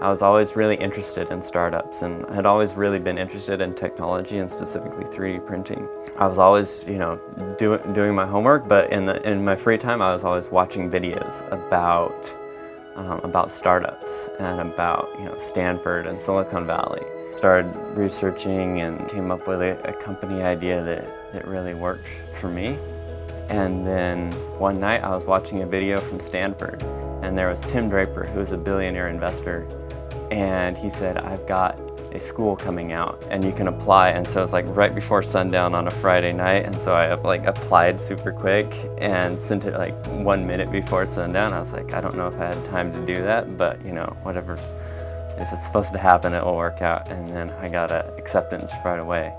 I was always really interested in startups, and I had always really been interested in technology and specifically 3D printing. I was always, doing my homework, but in my free time, I was always watching videos about startups and about Stanford and Silicon Valley. Started researching and came up with a company idea that really worked for me. And then one night I was watching a video from Stanford, and there was Tim Draper, who was a billionaire investor, and he said, "I've got a school coming out and you can apply." And so it was like right before sundown on a Friday night, and so I applied super quick and sent it like 1 minute before sundown. I was like, I don't know if I had time to do that, but if it's supposed to happen, it will work out. And then I got an acceptance right away.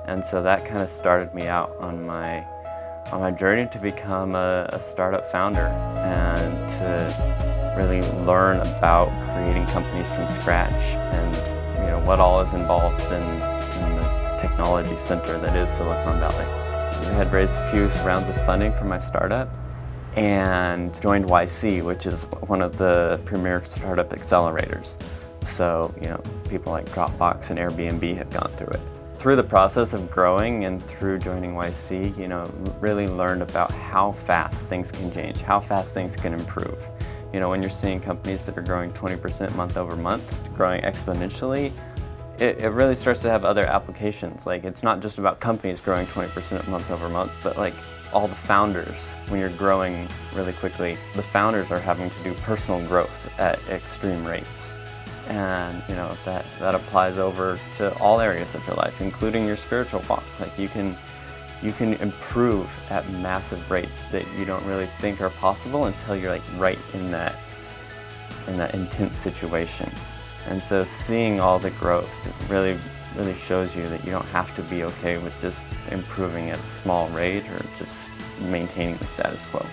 And so that kind of started me out on my journey to become a startup founder and to really learn about creating companies from scratch and what all is involved in the technology center that is Silicon Valley. I had raised a few rounds of funding for my startup and joined YC, which is one of the premier startup accelerators. So, people like Dropbox and Airbnb have gone through it. Through the process of growing and through joining YC, really learned about how fast things can change, how fast things can improve. When you're seeing companies that are growing 20% month over month, growing exponentially, it really starts to have other applications. Like, it's not just about companies growing 20% month over month, but like all the founders, when you're growing really quickly, the founders are having to do personal growth at extreme rates. And that applies over to all areas of your life, including your spiritual walk. Like, you can improve at massive rates that you don't really think are possible until you're like right in that intense situation. And so seeing all the growth really shows you that you don't have to be okay with just improving at a small rate or just maintaining the status quo.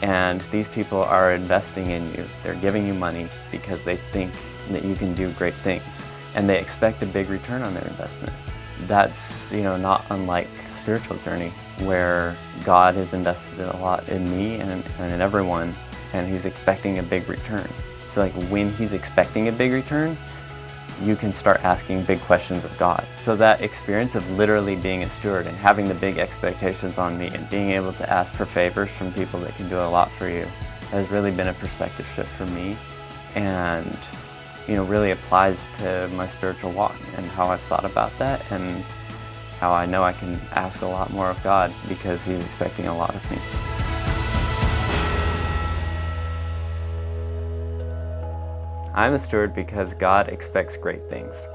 And these people are investing in you. They're giving you money because they think that you can do great things, and they expect a big return on their investment. That's not unlike the spiritual journey, where God has invested a lot in me and in everyone, and He's expecting a big return. So like, when He's expecting a big return, you can start asking big questions of God. So that experience of literally being a steward and having the big expectations on me and being able to ask for favors from people that can do a lot for you has really been a perspective shift for me, and really applies to my spiritual walk and how I've thought about that, and how I know I can ask a lot more of God because He's expecting a lot of me. I'm a steward because God expects great things.